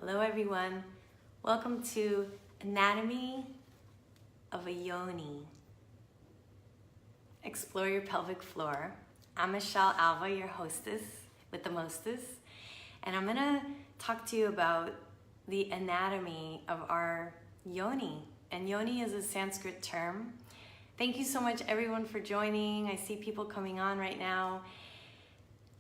Hello everyone, welcome to Anatomy of a Yoni. Explore your pelvic floor. I'm Michelle Alva, your hostess with the mostest, and I'm gonna talk to you about the anatomy of our Yoni. And Yoni is a Sanskrit term. Thank you so much everyone for joining. I see people coming on right now.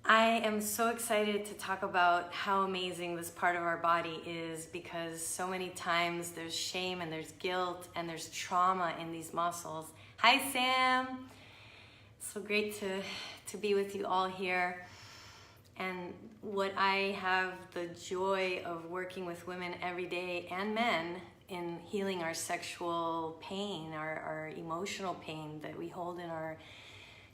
I am so excited to talk about how amazing this part of our body is, because so many times there's shame and there's guilt and there's trauma in these muscles. Hi Sam! So great to be with you all here. And what I have the joy of working with women every day and men in healing our sexual pain, our emotional pain that we hold in our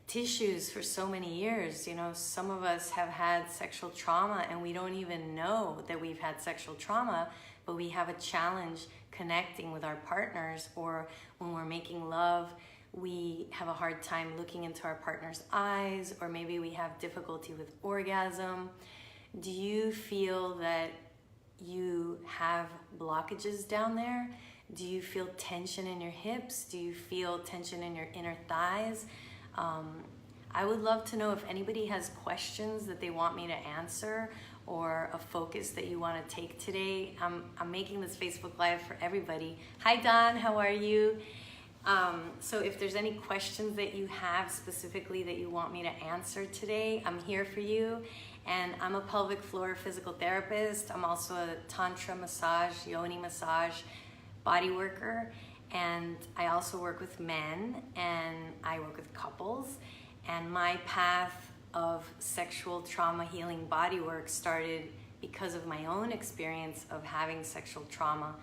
tissues for so many years. You know, some of us have had sexual trauma and we don't even know that we've had sexual trauma, but we have a challenge connecting with our partners, or when we're making love, we have a hard time looking into our partner's eyes, or maybe we have difficulty with orgasm. Do you feel that you have blockages down there? Do you feel tension in your hips? Do you feel tension in your inner thighs? I would love to know if anybody has questions that they want me to answer, or a focus that you want to take today. I'm making this Facebook Live for everybody. Hi Don, how are you? So if there's any questions that you have specifically that you want me to answer today, I'm here for you. And I'm a pelvic floor physical therapist. I'm also a tantra massage, yoni massage body worker. And I also work with men, and I work with couples. And my path of sexual trauma healing body work started because of my own experience of having sexual trauma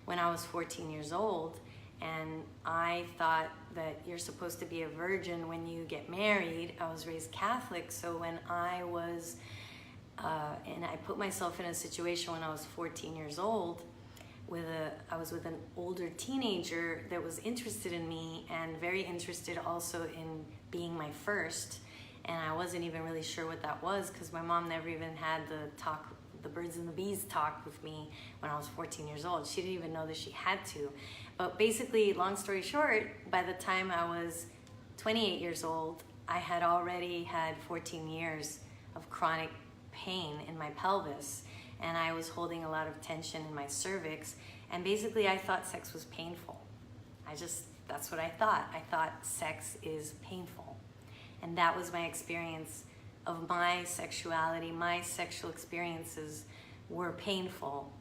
when I was 14 years old. And I thought that you're supposed to be a virgin when you get married. I was raised Catholic, so when I was, and I put myself in a situation when I was 14 years old, I was with an older teenager that was interested in me and very interested also in being my first. And I wasn't even really sure what that was, because my mom never even had the birds and the bees talk with me when I was 14 years old. She didn't even know that she had to. But basically, long story short, by the time I was 28 years old, I had already had 14 years of chronic pain in my pelvis. And I was holding a lot of tension in my cervix. And basically I thought sex was painful. That's what I thought. I thought sex is painful. And that was my experience of my sexuality. My sexual experiences were painful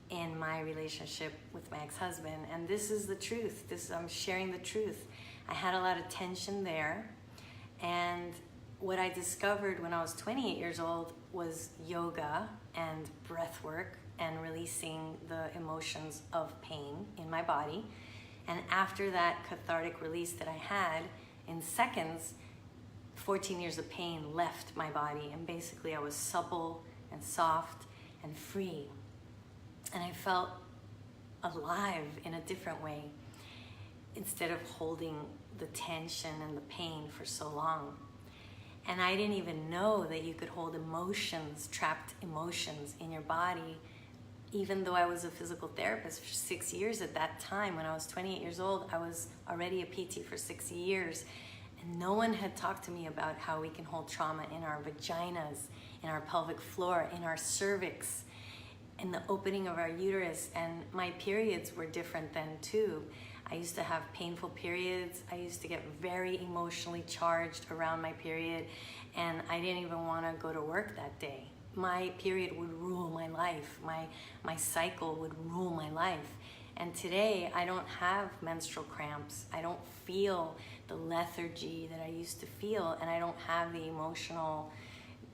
in my relationship with my ex-husband. And this is the truth. I'm sharing the truth. I had a lot of tension there. And what I discovered when I was 28 years old was yoga and breath work and releasing the emotions of pain in my body. And after that cathartic release that I had, in seconds, 14 years of pain left my body, and basically I was supple and soft and free. And I felt alive in a different way, instead of holding the tension and the pain for so long. And I didn't even know that you could hold emotions, trapped emotions in your body, even though I was a physical therapist for 6 years at that time. When I was 28 years old, I was already a PT for 6 years. And no one had talked to me about how we can hold trauma in our vaginas, in our pelvic floor, in our cervix, in the opening of our uterus. And my periods were different then too. I used to have painful periods. I used to get very emotionally charged around my period, and I didn't even want to go to work that day. My period would rule my life. My cycle would rule my life. And today, I don't have menstrual cramps. I don't feel the lethargy that I used to feel, and I don't have the emotional,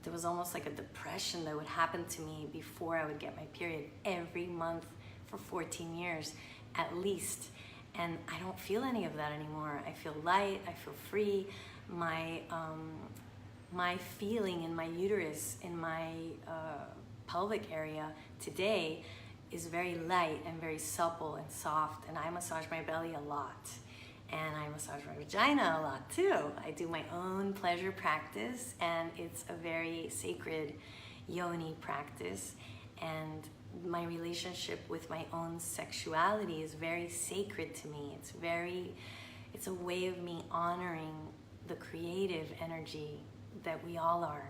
there was almost like a depression that would happen to me before I would get my period every month for 14 years at least. And I don't feel any of that anymore. I feel light, I feel free. My feeling in my uterus, in my pelvic area today is very light and very supple and soft. And I massage my belly a lot. And I massage my vagina a lot too. I do my own pleasure practice, and it's a very sacred yoni practice. And my relationship with my own sexuality is very sacred to me. It's a way of me honoring the creative energy that we all are.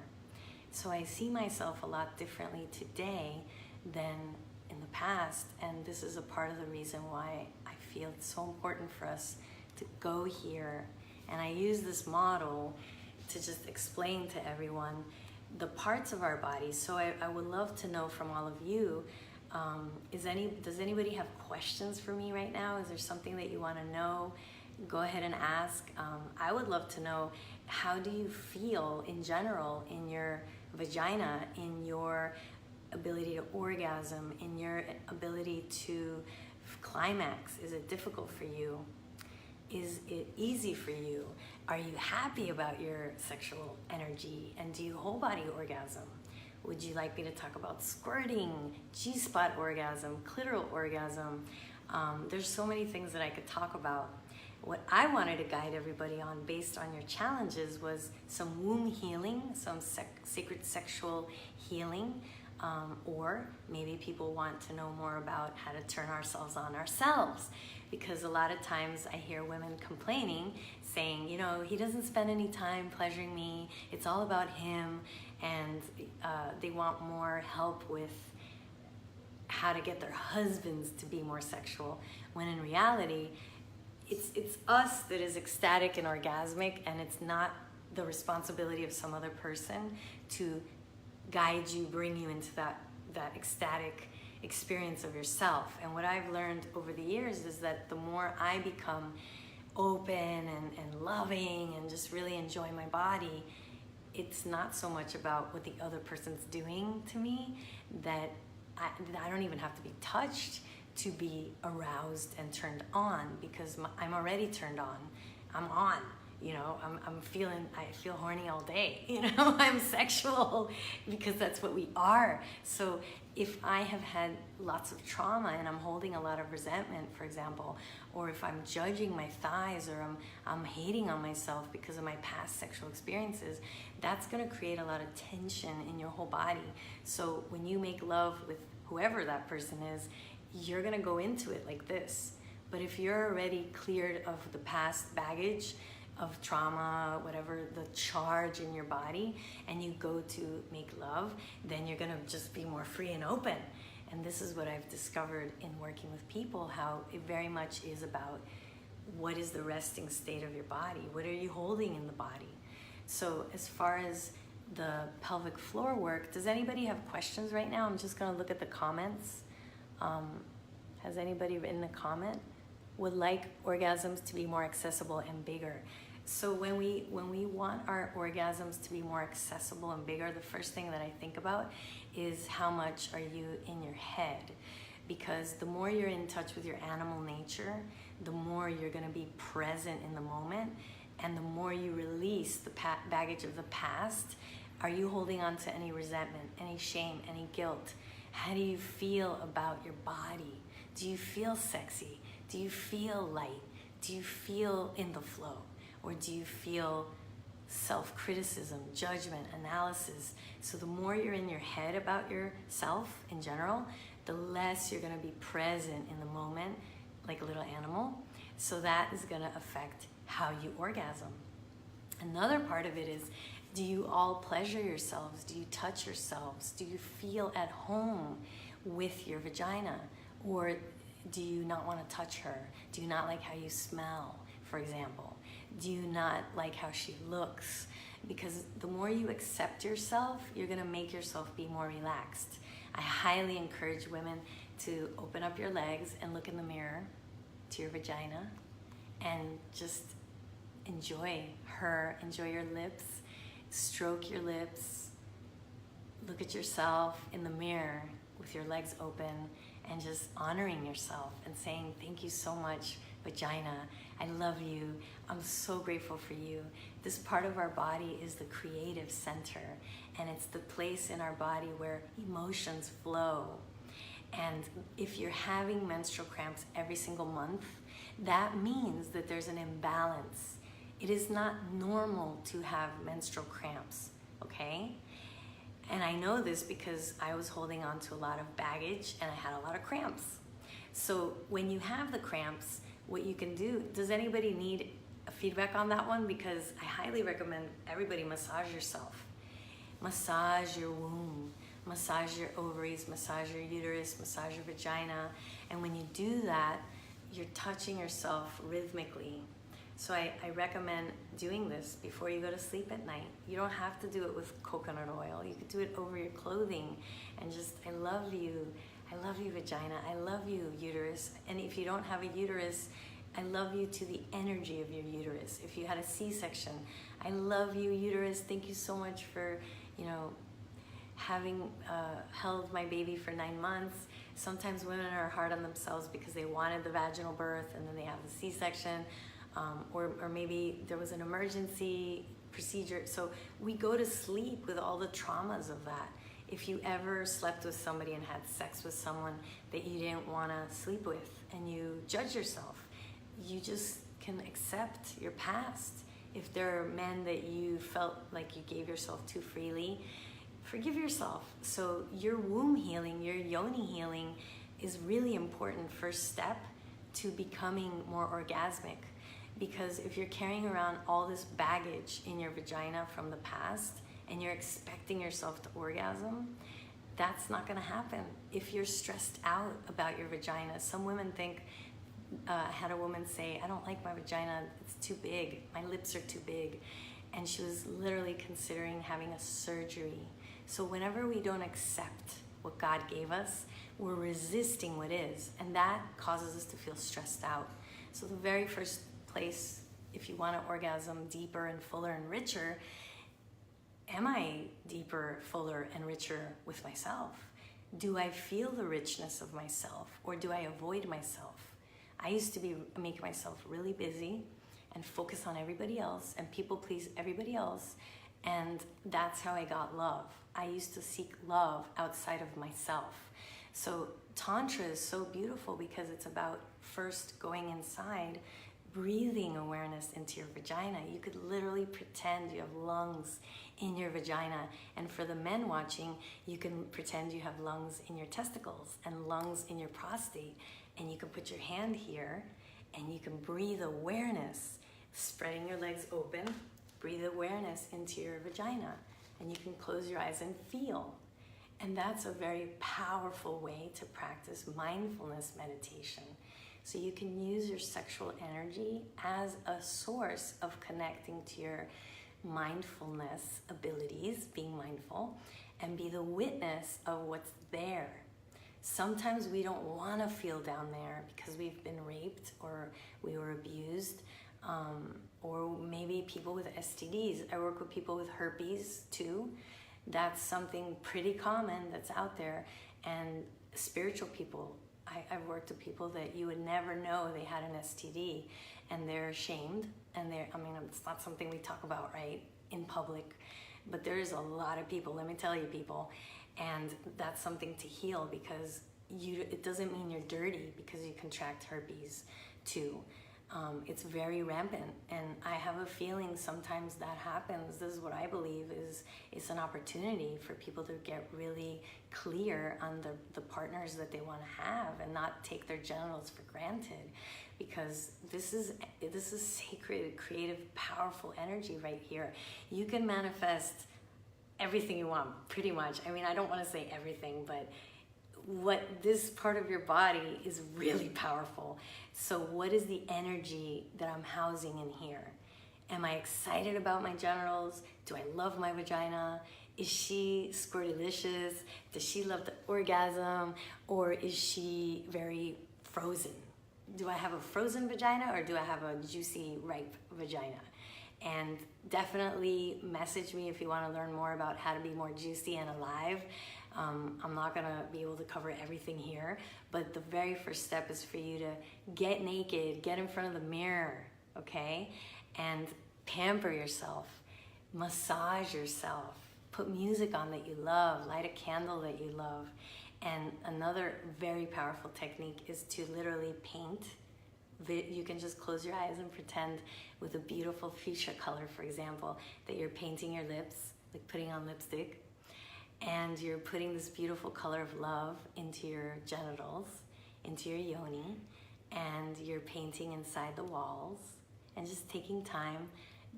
So I see myself a lot differently today than in the past, and this is a part of the reason why I feel it's so important for us to go here. And I use this model to just explain to everyone the parts of our bodies. So I would love to know from all of you, does anybody have questions for me right now? Is there something that you want to know? Go ahead and ask. I would love to know, how do you feel in general in your vagina, in your ability to orgasm, in your ability to climax? Is it difficult for you? Is it easy for you? Are you happy about your sexual energy? And do you whole body orgasm? Would you like me to talk about squirting, G-spot orgasm, clitoral orgasm? There's so many things that I could talk about. What I wanted to guide everybody on based on your challenges was some womb healing, some sacred sexual healing, or maybe people want to know more about how to turn ourselves on ourselves. Because a lot of times I hear women complaining, saying, you know, he doesn't spend any time pleasuring me, it's all about him, and they want more help with how to get their husbands to be more sexual, when in reality, it's us that is ecstatic and orgasmic, and it's not the responsibility of some other person to guide you, bring you into that ecstatic experience of yourself. And what I've learned over the years is that the more I become open and loving and just really enjoy my body, it's not so much about what the other person's doing to me, that I don't even have to be touched to be aroused and turned on, because I'm already turned on. I'm on, you know, I feel horny all day, you know, I'm sexual because that's what we are. So if I have had lots of trauma and I'm holding a lot of resentment, for example, or if I'm judging my thighs, or I'm hating on myself because of my past sexual experiences, that's gonna create a lot of tension in your whole body. So when you make love with whoever that person is, you're gonna go into it like this. But if you're already cleared of the past baggage of trauma, whatever the charge in your body, and you go to make love, then you're gonna just be more free and open. And this is what I've discovered in working with people, how it very much is about what is the resting state of your body? What are you holding in the body? So as far as the pelvic floor work, does anybody have questions right now? I'm just gonna look at the comments. Has anybody written a comment? Would like orgasms to be more accessible and bigger. So when we want our orgasms to be more accessible and bigger, the first thing that I think about is how much are you in your head? Because the more you're in touch with your animal nature, the more you're gonna be present in the moment, and the more you release the baggage of the past. Are you holding on to any resentment, any shame, any guilt? How do you feel about your body? Do you feel sexy? Do you feel light? Do you feel in the flow? Or do you feel self-criticism, judgment, analysis? So the more you're in your head about yourself in general, the less you're gonna be present in the moment, like a little animal. So that is gonna affect how you orgasm. Another part of it is, do you all pleasure yourselves? Do you touch yourselves? Do you feel at home with your vagina? Or do you not want to touch her? Do you not like how you smell, for example? Do you not like how she looks? Because the more you accept yourself, you're gonna make yourself be more relaxed. I highly encourage women to open up your legs and look in the mirror to your vagina and just enjoy her, enjoy your lips, stroke your lips, look at yourself in the mirror with your legs open, and just honoring yourself and saying, thank you so much, vagina. I love you. I'm so grateful for you. This part of our body is the creative center, and it's the place in our body where emotions flow. And if you're having menstrual cramps every single month, that means that there's an imbalance. It is not normal to have menstrual cramps, okay? And I know this because I was holding on to a lot of baggage and I had a lot of cramps. So when you have the cramps, what you can do, does anybody need a feedback on that one? Because I highly recommend everybody massage yourself. Massage your womb, massage your ovaries, massage your uterus, massage your vagina. And when you do that, you're touching yourself rhythmically. So I recommend doing this before you go to sleep at night. You don't have to do it with coconut oil. You could do it over your clothing and just, I love you vagina, I love you uterus. And if you don't have a uterus, I love you to the energy of your uterus. If you had a C-section, I love you uterus. Thank you so much for, having held my baby for 9 months. Sometimes women are hard on themselves because they wanted the vaginal birth and then they have the C-section. Or maybe there was an emergency procedure. So we go to sleep with all the traumas of that. If you ever slept with somebody and had sex with someone that you didn't want to sleep with and you judge yourself, you just can accept your past. If there are men that you felt like you gave yourself too freely, forgive yourself. So your womb healing, your yoni healing is really important first step to becoming more orgasmic. Because if you're carrying around all this baggage in your vagina from the past and you're expecting yourself to orgasm, that's not going to happen. If you're stressed out about your vagina, some women think, I had a woman say, I don't like my vagina, it's too big, my lips are too big. And she was literally considering having a surgery. So whenever we don't accept what God gave us, we're resisting what is, and that causes us to feel stressed out. So the very first place, if you want to orgasm deeper and fuller and richer, am I deeper, fuller, and richer with myself? Do I feel the richness of myself, or do I avoid myself? I used to make myself really busy and focus on everybody else and people please everybody else, and that's how I got love. I used to seek love outside of myself. So Tantra is so beautiful because it's about first going inside, breathing awareness into your vagina. You could literally pretend you have lungs in your vagina. And for the men watching, you can pretend you have lungs in your testicles and lungs in your prostate. And you can put your hand here and you can breathe awareness, spreading your legs open, breathe awareness into your vagina. And you can close your eyes and feel. And that's a very powerful way to practice mindfulness meditation. So you can use your sexual energy as a source of connecting to your mindfulness abilities, being mindful, and be the witness of what's there. Sometimes we don't want to feel down there because we've been raped or we were abused, or maybe people with STDs. I work with people with herpes too. That's something pretty common that's out there. And spiritual people, I've worked with people that you would never know they had an STD, and they're ashamed, and it's not something we talk about, right, in public, but there's a lot of people, let me tell you, people, and that's something to heal, because it doesn't mean you're dirty because you contract herpes too. It's very rampant, and I have a feeling sometimes that happens. This is what I believe is it's an opportunity for people to get really clear on the partners that they want to have and not take their genitals for granted, because this is sacred, creative, powerful energy right here. You can manifest everything you want, pretty much. I don't want to say everything, but what this part of your body is really powerful. So what is the energy that I'm housing in here? Am I excited about my genitals? Do I love my vagina? Is she squirtylicious? Does she love the orgasm? Or is she very frozen? Do I have a frozen vagina, or do I have a juicy, ripe vagina? And definitely message me if you want to learn more about how to be more juicy and alive. I'm not going to be able to cover everything here, but the very first step is for you to get naked, get in front of the mirror, okay? And pamper yourself, massage yourself, put music on that you love, light a candle that you love. And another very powerful technique is to literally paint. You can just close your eyes and pretend with a beautiful fuchsia color, for example, that you're painting your lips, like putting on lipstick. and you're putting this beautiful color of love into your genitals, into your yoni, and you're painting inside the walls and just taking time.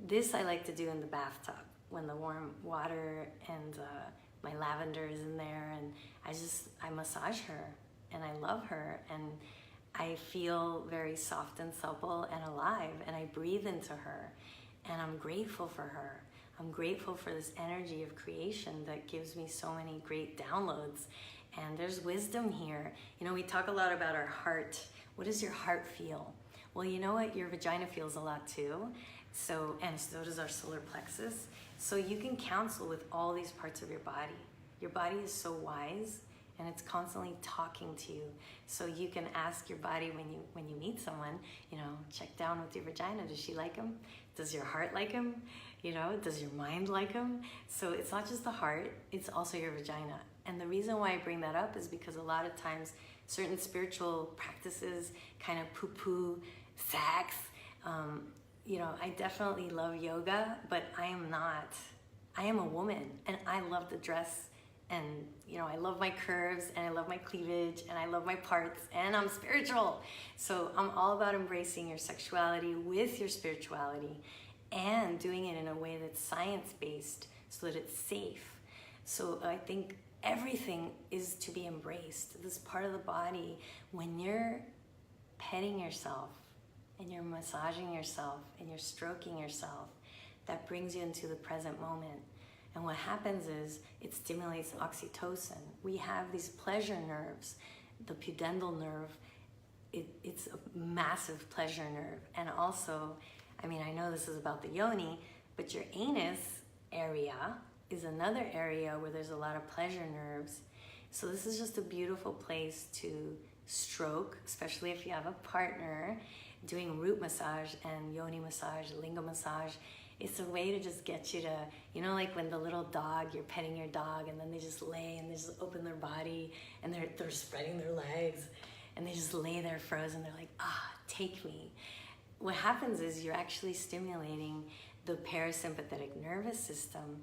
This I like to do in the bathtub when the warm water and my lavender is in there, and I massage her and I love her, and I feel very soft and supple and alive, and I breathe into her, and I'm grateful for her. I'm grateful for this energy of creation that gives me so many great downloads, and there's wisdom here. You know, we talk a lot about our heart. What does your heart feel? Well, you know what? Your vagina feels a lot too. And so does our solar plexus. So you can counsel with all these parts of your body. Your body is so wise, and it's constantly talking to you. So you can ask your body when you meet someone, you know, check down with your vagina. Does she like him? Does your heart like him? You know, does your mind like him? So it's not just the heart, it's also your vagina. And the reason why I bring that up is because a lot of times certain spiritual practices kind of poo-poo sex. You know, I definitely love yoga, but I am a woman, and I love the dress, and you know, I love my curves, and I love my cleavage, and I love my parts, and I'm spiritual. So I'm all about embracing your sexuality with your spirituality and doing it in a way that's science-based so that it's safe. So I think everything is to be embraced. This part of the body, when you're petting yourself and you're massaging yourself and you're stroking yourself, that brings you into the present moment. And what happens is it stimulates oxytocin. We have these pleasure nerves. The pudendal nerve, it's a massive pleasure nerve. And also, I mean, I know this is about the yoni, but your anus area is another area where there's a lot of pleasure nerves. So this is just a beautiful place to stroke, especially if you have a partner. Doing root massage and yoni massage, linga massage, it's a way to just get you to, you know, like when the little dog, you're petting your dog, and then they just lay and they just open their body, and they're spreading their legs, and they just lay there frozen. They're like, take me. What happens is you're actually stimulating the parasympathetic nervous system,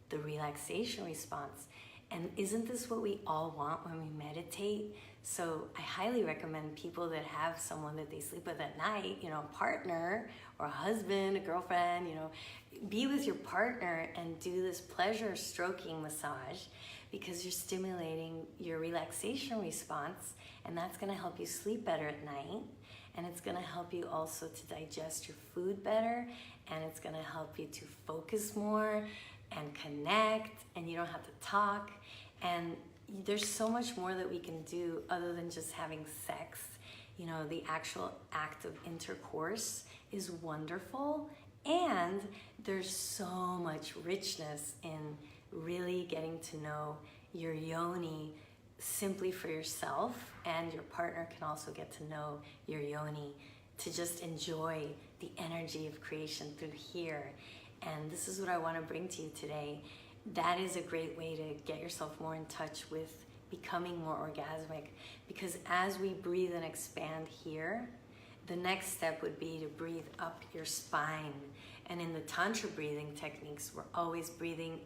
the relaxation response. And isn't this what we all want when we meditate? So I highly recommend people that have someone that they sleep with at night, you know, a partner or a husband, a girlfriend, you know, be with your partner and do this pleasure stroking massage, because you're stimulating your relaxation response, and that's going to help you sleep better at night. And it's going to help you also to digest your food better, and it's going to help you to focus more and connect, and you don't have to talk. And there's so much more that we can do other than just having sex. You know, the actual act of intercourse is wonderful, and there's so much richness in really getting to know your yoni simply for yourself, and your partner can also get to know your yoni to just enjoy the energy of creation through here. And this is what I want to bring to you today. That is a great way to get yourself more in touch with becoming more orgasmic, because as we breathe and expand here, the next step would be to breathe up your spine. And in the Tantra breathing techniques, we're always breathing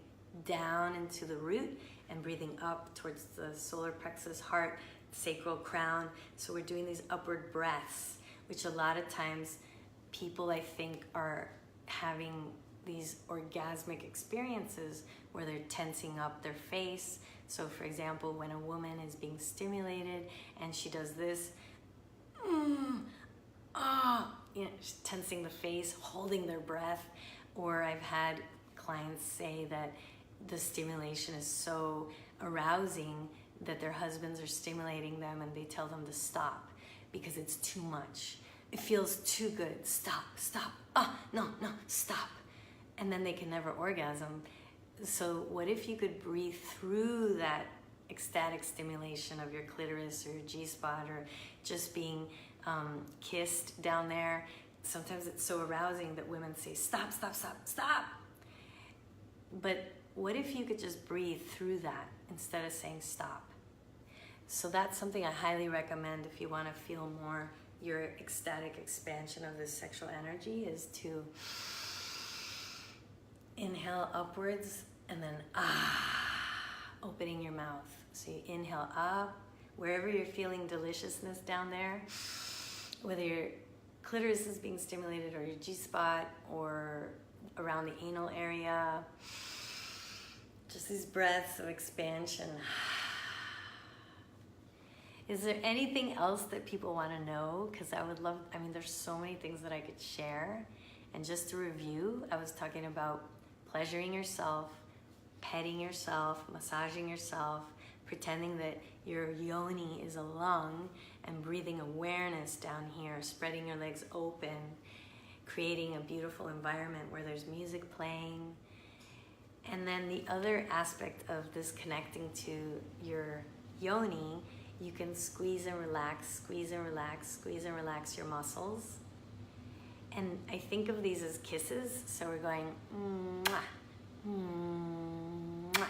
down into the root and breathing up towards the solar plexus, heart, sacral crown. So we're doing these upward breaths, which a lot of times people, I think, are having these orgasmic experiences where they're tensing up their face. So for example, when a woman is being stimulated and she does this, you know, tensing the face, holding their breath. Or I've had clients say that the stimulation is so arousing that their husbands are stimulating them and they tell them to stop because it's too much. It feels too good. Stop, stop. No, stop. And then they can never orgasm. So what if you could breathe through that ecstatic stimulation of your clitoris or your G-spot, or just being kissed down there? Sometimes it's so arousing that women say, stop, stop, stop, stop. But what if you could just breathe through that instead of saying stop? So that's something I highly recommend if you want to feel more your ecstatic expansion of this sexual energy, is to inhale upwards and then opening your mouth. So you inhale up, wherever you're feeling deliciousness down there, whether your clitoris is being stimulated or your G-spot or around the anal area. Just these breaths of expansion. Is there anything else that people want to know? Because I would love, I mean, there's so many things that I could share. And just to review, I was talking about pleasuring yourself, petting yourself, massaging yourself, pretending that your yoni is a lung and breathing awareness down here, spreading your legs open, creating a beautiful environment where there's music playing. And then the other aspect of this connecting to your yoni, you can squeeze and relax, squeeze and relax, squeeze and relax your muscles. And I think of these as kisses. So we're going, mwah, mwah.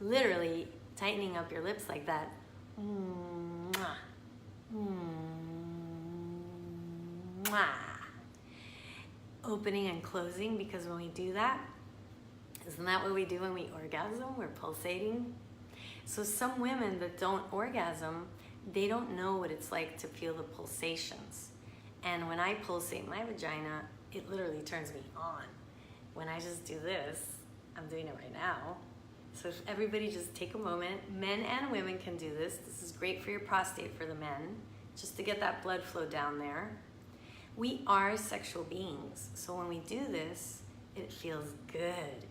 Literally tightening up your lips like that. Mwah, mwah. Opening and closing, because when we do that, isn't that what we do when we orgasm? We're pulsating. So some women that don't orgasm, they don't know what it's like to feel the pulsations. And when I pulsate my vagina, it literally turns me on. When I just do this, I'm doing it right now. So if everybody just take a moment, men and women can do this. This is great for your prostate for the men, just to get that blood flow down there. We are sexual beings. So when we do this, it feels good.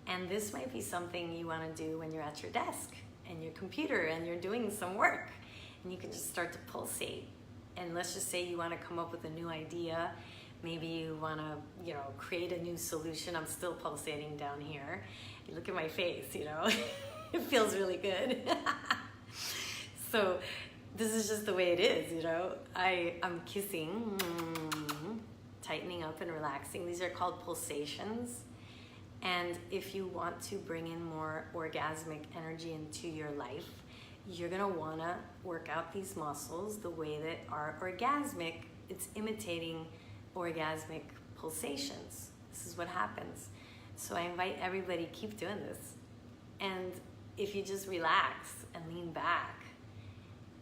And this might be something you want to do when you're at your desk and your computer and you're doing some work. And you can just start to pulsate. And let's just say you want to come up with a new idea. Maybe you want to, create a new solution. I'm still pulsating down here. You look at my face, it feels really good. So this is just the way it is, I'm kissing, tightening up and relaxing. These are called pulsations. And if you want to bring in more orgasmic energy into your life, you're gonna wanna work out these muscles the way that are orgasmic. It's imitating orgasmic pulsations. This is what happens. So I invite everybody, keep doing this. And if you just relax and lean back,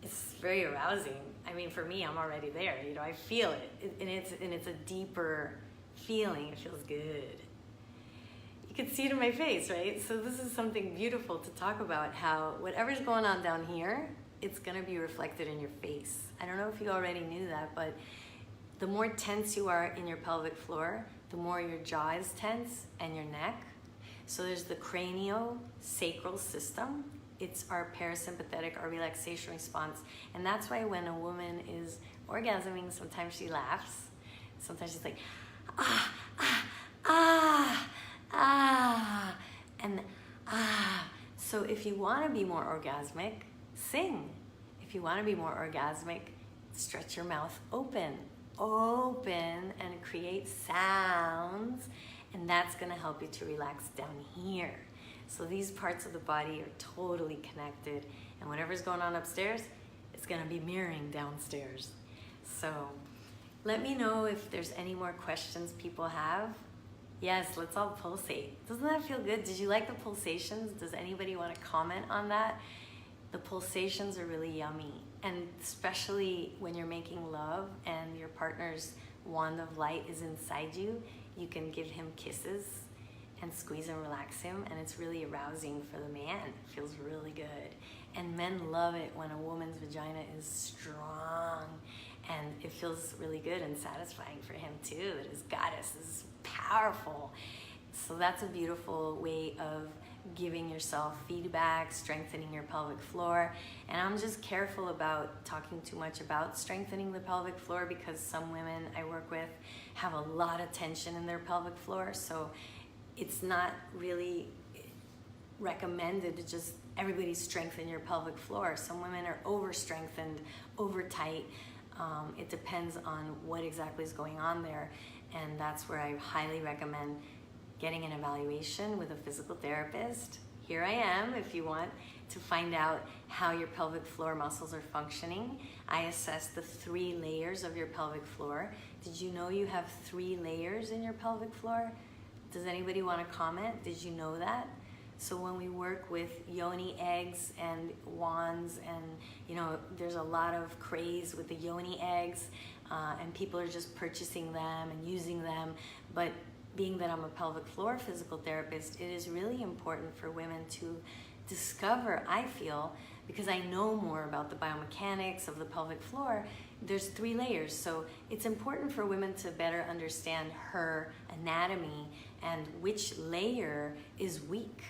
it's very arousing. I mean, for me, I'm already there. I feel it, and it's a deeper feeling. It feels good. You can see it in my face, right? So this is something beautiful to talk about, how whatever's going on down here, it's gonna be reflected in your face. I don't know if you already knew that, but the more tense you are in your pelvic floor, the more your jaw is tense and your neck. So there's the craniosacral system. It's our parasympathetic, our relaxation response. And that's why when a woman is orgasming, sometimes she laughs. Sometimes she's like, ah, ah, ah. Ah, and ah. So if you want to be more orgasmic, sing. If you want to be more orgasmic, stretch your mouth open, and create sounds, and that's going to help you to relax down here. So these parts of the body are totally connected, and whatever's going on upstairs, it's going to be mirroring downstairs. So let me know if there's any more questions people have. Yes, let's all pulsate. Doesn't that feel good? Did you like the pulsations? Does anybody want to comment on that? The pulsations are really yummy. And especially when you're making love and your partner's wand of light is inside you, you can give him kisses and squeeze and relax him, and it's really arousing for the man. It feels really good. And men love it when a woman's vagina is strong, and it feels really good and satisfying for him too, that his goddess is powerful. So that's a beautiful way of giving yourself feedback, strengthening your pelvic floor. And I'm just careful about talking too much about strengthening the pelvic floor, because some women I work with have a lot of tension in their pelvic floor. So it's not really recommended to just everybody strengthen your pelvic floor. Some women are over-strengthened, over-tight. It depends on what exactly is going on there. And that's where I highly recommend getting an evaluation with a physical therapist. Here I am if you want to find out how your pelvic floor muscles are functioning. I assess the 3 layers of your pelvic floor. Did you know you have 3 layers in your pelvic floor? Does anybody want to comment? Did you know that? So when we work with Yoni eggs and wands, and there's a lot of craze with the Yoni eggs, and people are just purchasing them and using them. But being that I'm a pelvic floor physical therapist, it is really important for women to discover, I feel, because I know more about the biomechanics of the pelvic floor. There's 3 layers, so it's important for women to better understand her anatomy and which layer is weak.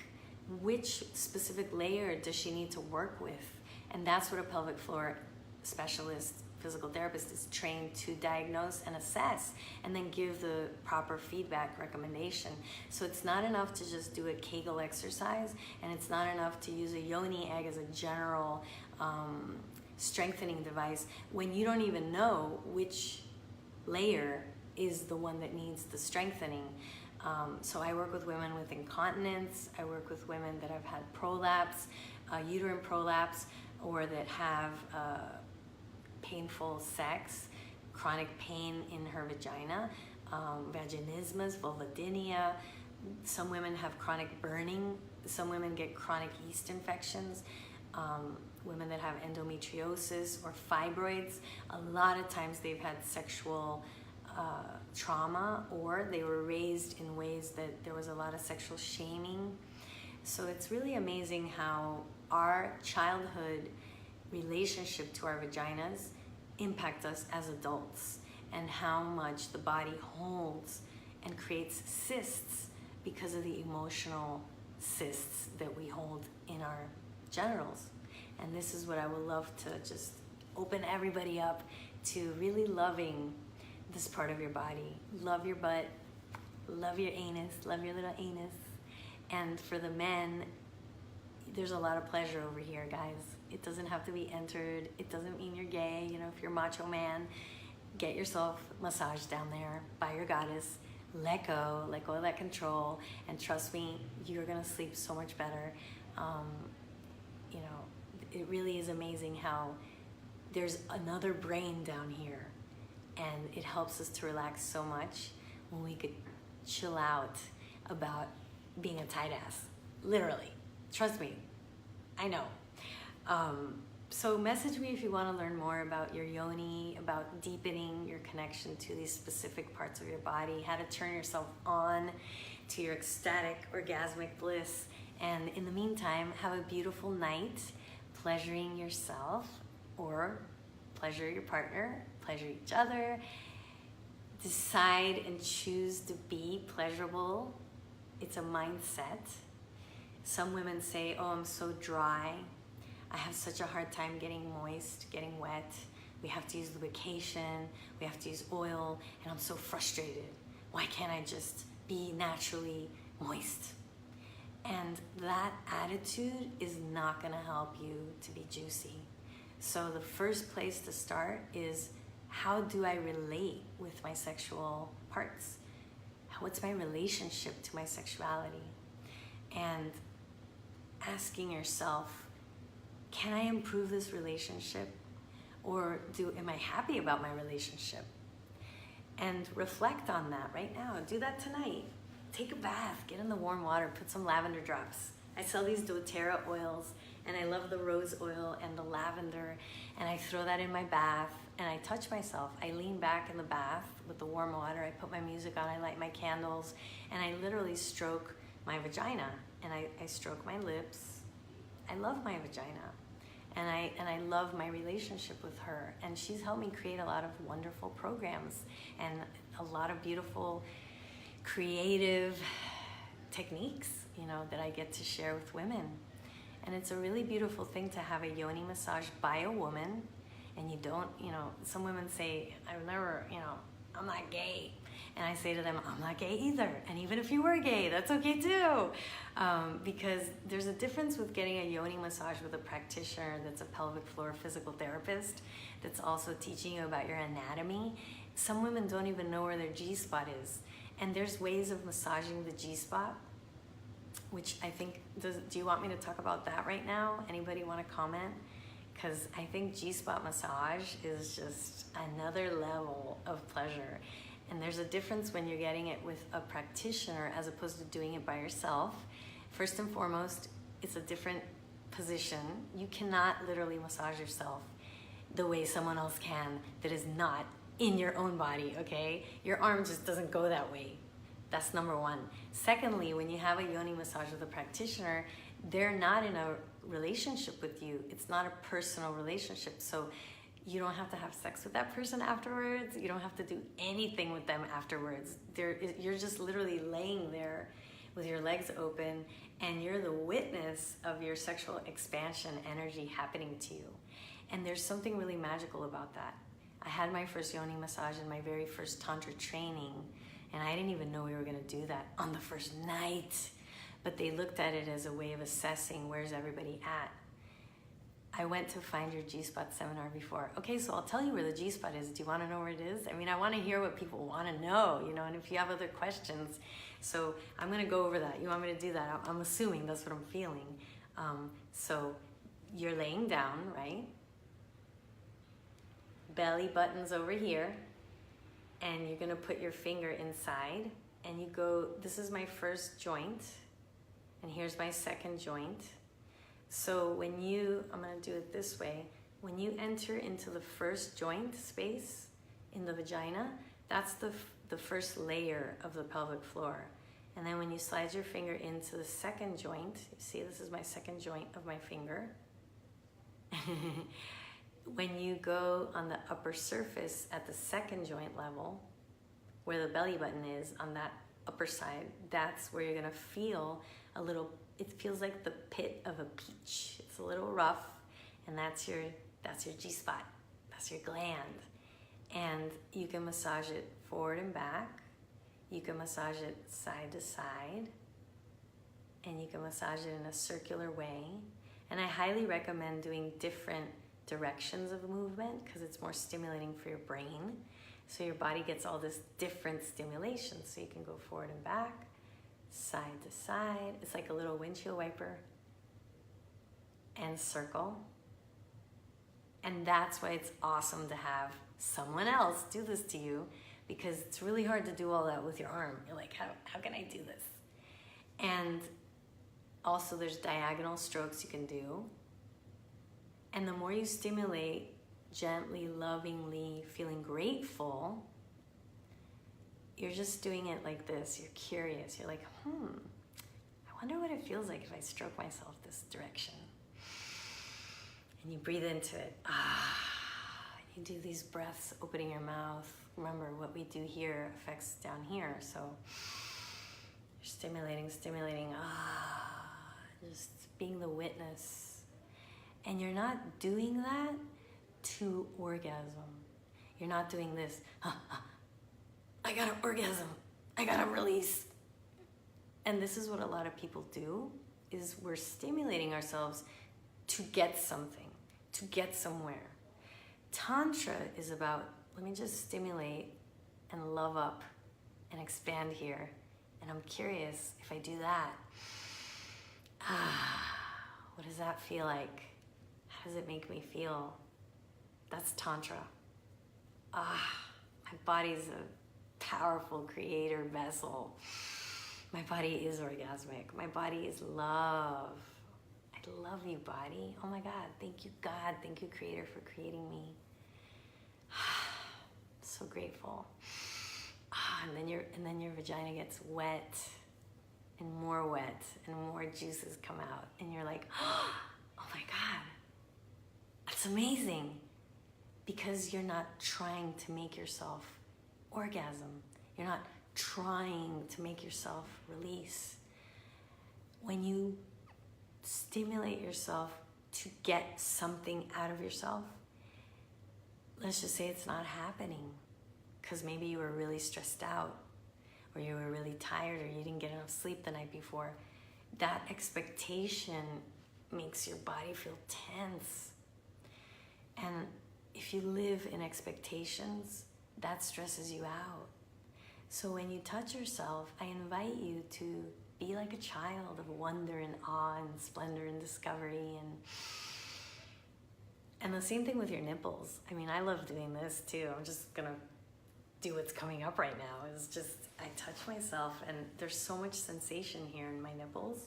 Which specific layer does she need to work with? And that's what a pelvic floor specialist, physical therapist, is trained to diagnose and assess, and then give the proper feedback recommendation. So it's not enough to just do a Kegel exercise, and it's not enough to use a Yoni egg as a general strengthening device when you don't even know which layer is the one that needs the strengthening. So I work with women with incontinence. I work with women that have had prolapse, uterine prolapse, or that have painful sex, chronic pain in her vagina, vaginismus, vulvodynia. Some women have chronic burning. Some women get chronic yeast infections. Women that have endometriosis or fibroids, a lot of times they've had sexual trauma, or they were raised in ways that there was a lot of sexual shaming. So it's really amazing how our childhood relationship to our vaginas impact us as adults, and how much the body holds and creates cysts because of the emotional cysts that we hold in our genitals. And this is what I would love to just open everybody up to, really loving this part of your body. Love your butt, love your anus, love your little anus. And for the men, there's a lot of pleasure over here, guys. It doesn't have to be entered. It doesn't mean you're gay. If you're a macho man, get yourself massaged down there by your goddess. Let go of that control, and trust me, you're gonna sleep so much better. It really is amazing how there's another brain down here, and it helps us to relax so much when we could chill out about being a tight ass. Literally. Trust me. I know. So message me if you want to learn more about your yoni, about deepening your connection to these specific parts of your body, how to turn yourself on to your ecstatic, orgasmic bliss. And in the meantime, have a beautiful night, pleasuring yourself, or pleasure your partner, pleasure each other. Decide and choose to be pleasurable. It's a mindset. Some women say, oh, I'm so dry. I have such a hard time getting moist, getting wet. We have to use lubrication. We have to use oil. And I'm so frustrated. Why can't I just be naturally moist? And that attitude is not going to help you to be juicy. So the first place to start is, how do I relate with my sexual parts? What's my relationship to my sexuality? And asking yourself, can I improve this relationship? Or am I happy about my relationship? And reflect on that right now. Do that tonight. Take a bath, get in the warm water, put some lavender drops. I sell these doTERRA oils, and I love the rose oil and the lavender, and I throw that in my bath, and I touch myself. I lean back in the bath with the warm water, I put my music on, I light my candles, and I literally stroke my vagina, and I stroke my lips. I love my vagina, and I love my relationship with her, and she's helped me create a lot of wonderful programs and a lot of beautiful creative techniques, that I get to share with women. And it's a really beautiful thing to have a yoni massage by a woman. And you don't, some women say, I'm not gay. And I say to them, I'm not gay either. And even if you were gay, that's okay too. Because there's a difference with getting a yoni massage with a practitioner that's a pelvic floor physical therapist that's also teaching you about your anatomy. Some women don't even know where their G-spot is. And there's ways of massaging the G-spot, which I think, do you want me to talk about that right now? Anybody want to comment? Because I think G-spot massage is just another level of pleasure. And there's a difference when you're getting it with a practitioner as opposed to doing it by yourself. First and foremost, it's a different position. You cannot literally massage yourself the way someone else can that is not in your own body, okay? Your arm just doesn't go that way. That's number one. Secondly, when you have a yoni massage with a practitioner, they're not in a relationship with you. It's not a personal relationship. So you don't have to have sex with that person afterwards. You don't have to do anything with them afterwards. You're just literally laying there with your legs open, and you're the witness of your sexual expansion energy happening to you. And there's something really magical about that. I had my first yoni massage in my very first Tantra training, and I didn't even know we were gonna do that on the first night. But they looked at it as a way of assessing where's everybody at. I went to Find Your G-Spot seminar before. Okay, so I'll tell you where the G-Spot is. Do you wanna know where it is? I mean, I wanna hear what people wanna know, you know, and if you have other questions. So I'm gonna go over that. You want me to do that? I'm assuming that's what I'm feeling. So you're laying down, right? Belly button's over here, and you're gonna put your finger inside, and you go, this is my first joint, and here's my second joint. So when I'm gonna do it this way, when you enter into the first joint space in the vagina, that's the first layer of the pelvic floor. And then when you slide your finger into the second joint, you see this is my second joint of my finger. When you go on the upper surface at the second joint level, where the belly button is on that upper side, that's where you're gonna feel a little, it feels like the pit of a peach. It's a little rough, and that's your G-spot, that's your gland. And you can massage it forward and back, you can massage it side to side, and you can massage it in a circular way. And I highly recommend doing different directions of movement because it's more stimulating for your brain. So your body gets all this different stimulation. So you can go forward and back, side to side. It's like a little windshield wiper, and circle. And that's why it's awesome to have someone else do this to you, because it's really hard to do all that with your arm. You're like, how can I do this? And also there's diagonal strokes you can do. And the more you stimulate, gently, lovingly, feeling grateful, you're just doing it like this. You're curious. You're like, I wonder what it feels like if I stroke myself this direction. And you breathe into it. You do these breaths, opening your mouth. Remember, what we do here affects down here. So you're stimulating, just being the witness. And you're not doing that to orgasm. You're not doing this, I got an orgasm, I got a release. And this is what a lot of people do, is we're stimulating ourselves to get something, to get somewhere. Tantra is about, let me just stimulate and love up and expand here. And I'm curious, if I do that, what does that feel like? How does it make me feel? That's Tantra. My body's a powerful creator vessel. My body is orgasmic. My body is love. I love you, body. Oh my God, thank you, God. Thank you, Creator, for creating me. So grateful. And then your vagina gets wet and more juices come out, and you're like, oh my God, that's amazing. Because you're not trying to make yourself orgasm. You're not trying to make yourself release. When you stimulate yourself to get something out of yourself, let's just say it's not happening because maybe you were really stressed out, or you were really tired, or you didn't get enough sleep the night before. That expectation makes your body feel tense. And if you live in expectations, that stresses you out. So when you touch yourself, I invite you to be like a child of wonder and awe and splendor and discovery. And the same thing with your nipples. I mean, I love doing this too. I'm just gonna do what's coming up right now. It's just, I touch myself and there's so much sensation here in my nipples.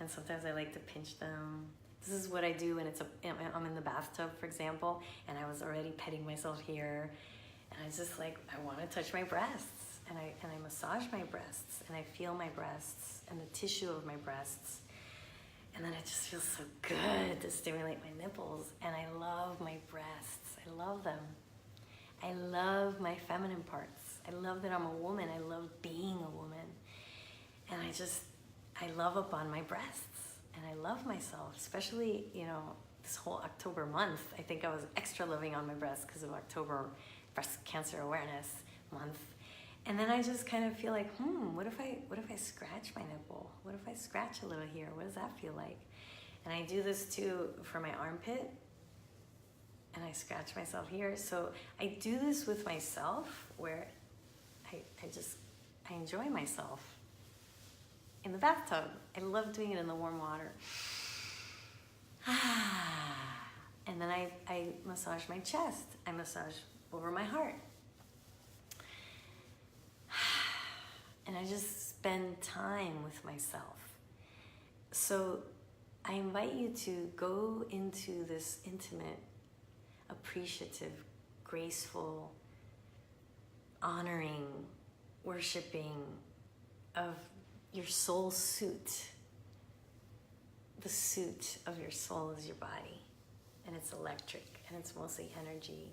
and sometimes I like to pinch them. This is what I do when I'm in the bathtub, for example, and I was already petting myself here, and I just like, I want to touch my breasts, and I massage my breasts, and I feel my breasts and the tissue of my breasts, and then it just feels so good to stimulate my nipples. And I love my breasts. I love them. I love my feminine parts. I love that I'm a woman. I love being a woman. And I love up on my breasts. And I love myself, especially, this whole October month. I think I was extra loving on my breasts because of October Breast Cancer Awareness Month. And then I just kind of feel like, what if I scratch my nipple? What if I scratch a little here? What does that feel like? And I do this too for my armpit, and I scratch myself here. So I do this with myself, where I enjoy myself in the bathtub. I love doing it in the warm water. And then I massage my chest. I massage over my heart. And I just spend time with myself. So I invite you to go into this intimate, appreciative, graceful, honoring, worshiping of your soul suit. The suit of your soul is your body, and it's electric, and it's mostly energy.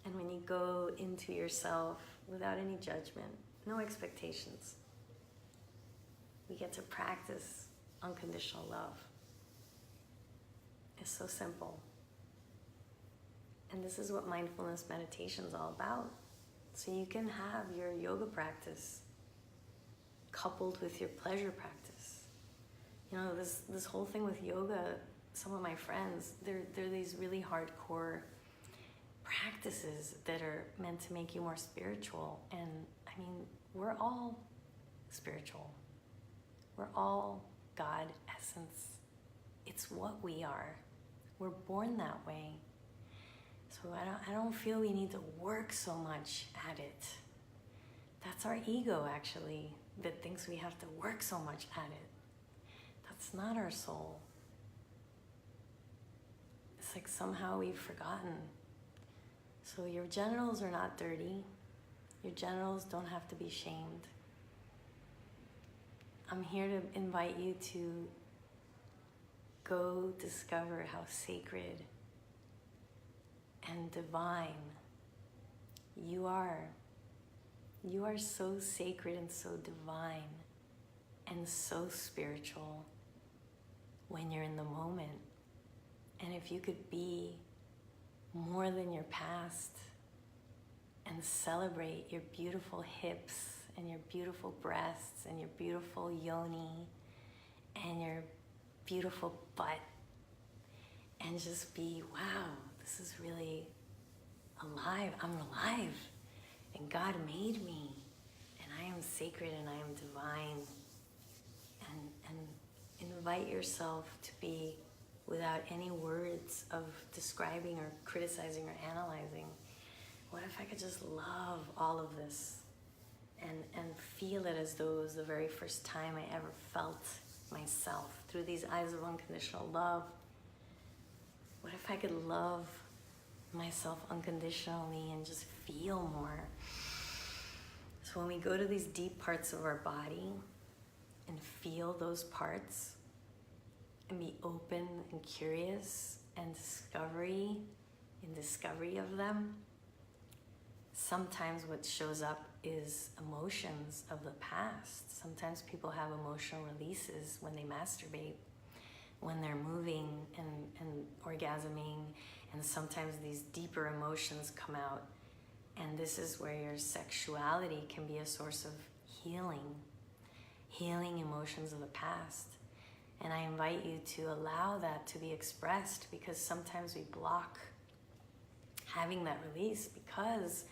And when you go into yourself without any judgment, no expectations, we get to practice unconditional love. It's so simple. And this is what mindfulness meditation is all about. So you can have your yoga practice coupled with your pleasure practice. This whole thing with yoga, some of my friends, they're these really hardcore practices that are meant to make you more spiritual. And I mean, we're all spiritual. We're all God essence. It's what we are. We're born that way. So I don't feel we need to work so much at it. That's our ego, actually, that thinks we have to work so much at it. That's not our soul. It's like somehow we've forgotten. So your genitals are not dirty. Your genitals don't have to be shamed. I'm here to invite you to go discover how sacred and divine you are. You are so sacred and so divine and so spiritual when you're in the moment. And if you could be more than your past and celebrate your beautiful hips and your beautiful breasts and your beautiful yoni and your beautiful butt, and just be, wow, this is really alive. I'm alive, and God made me, and I am sacred and I am divine. And invite yourself to be without any words of describing or criticizing or analyzing. What if I could just love all of this and feel it as though it was the very first time I ever felt myself through these eyes of unconditional love? What if I could love myself unconditionally and just feel more? So when we go to these deep parts of our body and feel those parts and be open and curious and discovery of them, sometimes what shows up is emotions of the past. Sometimes people have emotional releases when they masturbate, when they're moving and orgasming, and sometimes these deeper emotions come out. And this is where your sexuality can be a source of healing emotions of the past. And I invite you to allow that to be expressed, because sometimes we block having that release because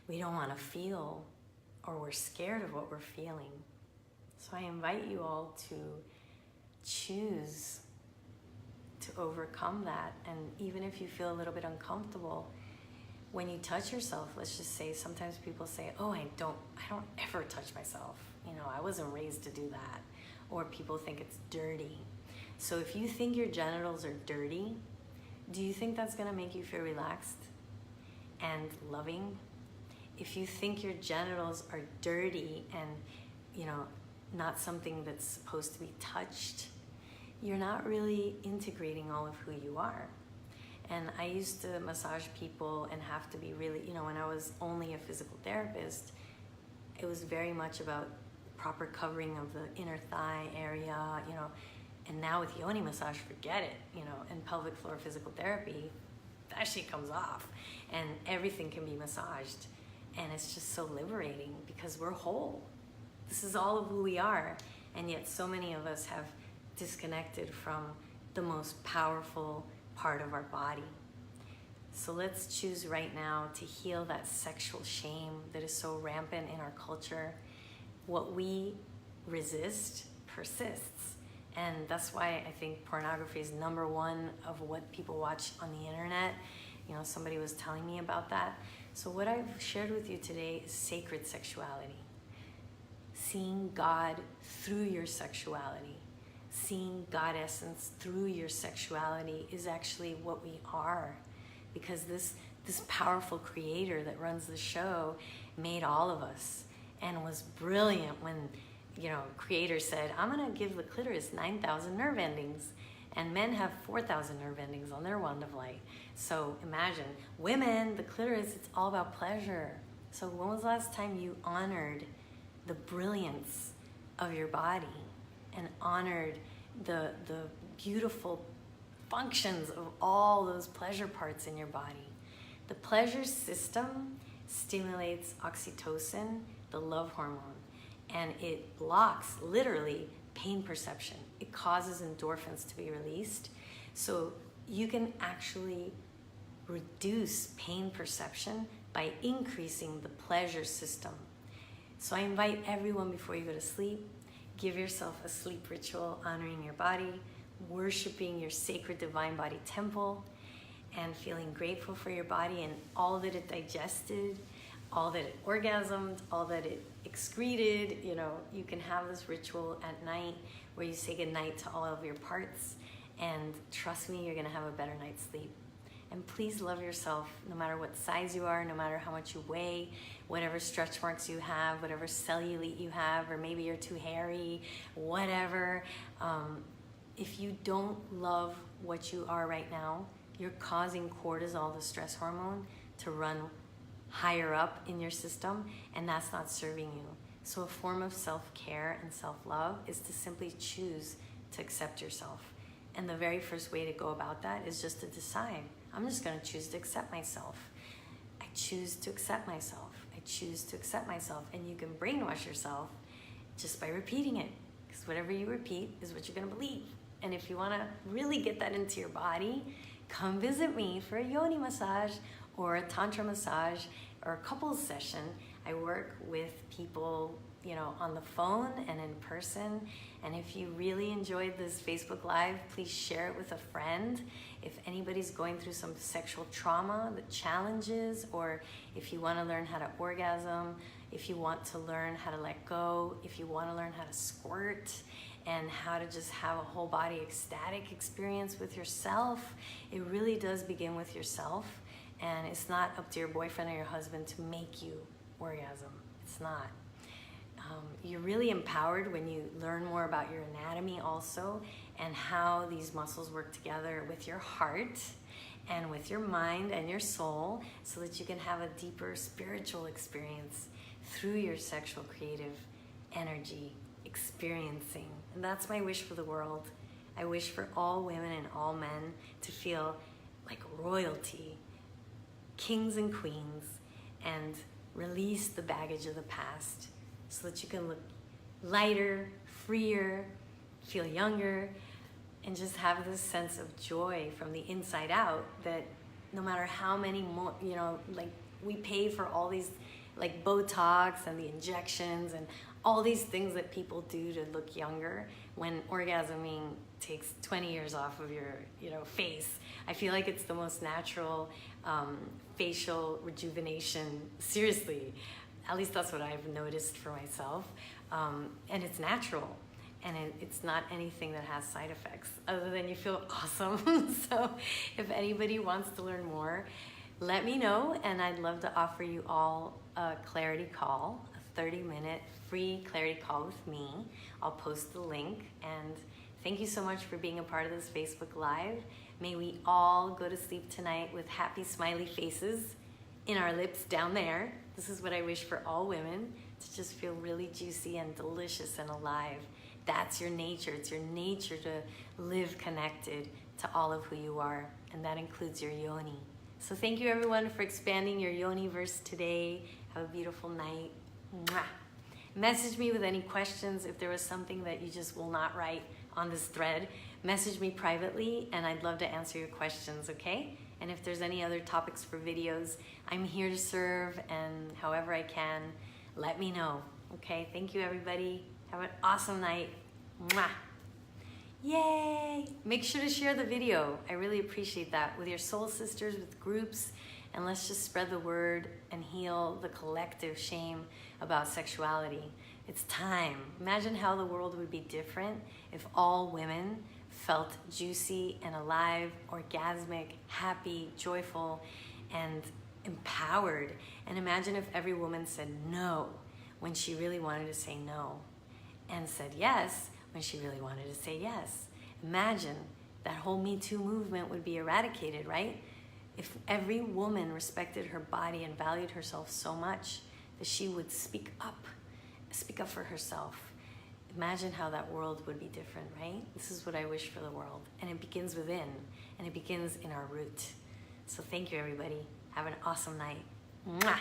we don't want to feel, or we're scared of what we're feeling. So I invite you all to choose to overcome that. And even if you feel a little bit uncomfortable, when you touch yourself, let's just say, sometimes people say, oh, I don't ever touch myself. I wasn't raised to do that. or people think it's dirty. So if you think your genitals are dirty, do you think that's gonna make you feel relaxed and loving? If you think your genitals are dirty and, you know, not something that's supposed to be touched, you're not really integrating all of who you are. And I used to massage people and have to be really, you know, when I was only a physical therapist, it was very much about proper covering of the inner thigh area, you know. And now with Yoni massage, forget it, you know, and pelvic floor physical therapy, that shit comes off and everything can be massaged. And it's just so liberating because we're whole. This is all of who we are. And yet so many of us have disconnected from the most powerful part of our body. So let's choose right now to heal that sexual shame that is so rampant in our culture. What we resist persists. And that's why I think pornography is number one of what people watch on the internet. You know, somebody was telling me about that. So what I've shared with you today is sacred sexuality. Seeing God through your sexuality. Seeing God essence through your sexuality is actually what we are. Because this powerful creator that runs the show made all of us and was brilliant when, you know, creator said, I'm gonna give the clitoris 9,000 nerve endings. And men have 4,000 nerve endings on their wand of light. So imagine, women, the clitoris, it's all about pleasure. So when was the last time you honored the brilliance of your body and honored the beautiful functions of all those pleasure parts in your body? The pleasure system stimulates oxytocin, the love hormone, and it blocks, literally, pain perception. It causes endorphins to be released. So you can actually reduce pain perception by increasing the pleasure system. So I invite everyone before you go to sleep, give yourself a sleep ritual honoring your body, worshiping your sacred divine body temple, and feeling grateful for your body and all that it digested, all that it orgasmed, all that it excreted. You know, you can have this ritual at night where you say goodnight to all of your parts, and trust me, you're gonna have a better night's sleep. And please love yourself no matter what size you are, no matter how much you weigh, whatever stretch marks you have, whatever cellulite you have, or maybe you're too hairy, whatever. If you don't love what you are right now, you're causing cortisol, the stress hormone, to run higher up in your system, and that's not serving you. So a form of self-care and self-love is to simply choose to accept yourself. And the very first way to go about that is just to decide, I'm just gonna choose to accept myself. I choose to accept myself. I choose to accept myself. And you can brainwash yourself just by repeating it, because whatever you repeat is what you're gonna believe. And if you wanna really get that into your body, come visit me for a Yoni massage or a Tantra massage or a couples session. I work with people, you know, on the phone and in person. And if you really enjoyed this Facebook Live, please share it with a friend. If anybody's going through some sexual trauma, the challenges, or if you want to learn how to orgasm, if you want to learn how to let go, if you want to learn how to squirt, and how to just have a whole body ecstatic experience with yourself, it really does begin with yourself. And it's not up to your boyfriend or your husband to make you orgasm. It's not. You're really empowered when you learn more about your anatomy also, and how these muscles work together with your heart and with your mind and your soul, so that you can have a deeper spiritual experience through your sexual creative energy experiencing. And that's my wish for the world. I wish for all women and all men to feel like royalty, kings and queens, and release the baggage of the past so that you can look lighter, freer, feel younger, and just have this sense of joy from the inside out, that no matter how many more, you know, like we pay for all these like Botox and the injections and all these things that people do to look younger, when orgasming takes 20 years off of your, you know, face. I feel like it's the most natural facial rejuvenation, seriously. At least that's what I've noticed for myself. And it's natural. and it's not anything that has side effects other than you feel awesome. So if anybody wants to learn more, let me know, and I'd love to offer you all a clarity call, a 30-minute free clarity call with me. I'll post the link, and thank you so much for being a part of this Facebook Live. May we all go to sleep tonight with happy, smiley faces in our lips down there. This is what I wish for all women, to just feel really juicy and delicious and alive. That's your nature. It's your nature to live connected to all of who you are, and that includes your yoni. So thank you everyone for expanding your yoni-verse today. Have a beautiful night. Mwah. Message me with any questions. If there was something that you just will not write on this thread, message me privately and I'd love to answer your questions, okay? And if there's any other topics for videos, I'm here to serve, and however I can, let me know, okay? Thank you everybody. Have an awesome night. Mwah. Yay! Make sure to share the video. I really appreciate that with your soul sisters, with groups, and let's just spread the word and heal the collective shame about sexuality. It's time. Imagine how the world would be different if all women felt juicy and alive, orgasmic, happy, joyful, and empowered. And imagine if every woman said no when she really wanted to say no, and said yes when she really wanted to say yes. Imagine that whole Me Too movement would be eradicated, right? If every woman respected her body and valued herself so much that she would speak up for herself. Imagine how that world would be different, right? This is what I wish for the world. And it begins within, and it begins in our root. So thank you, everybody. Have an awesome night. Mwah!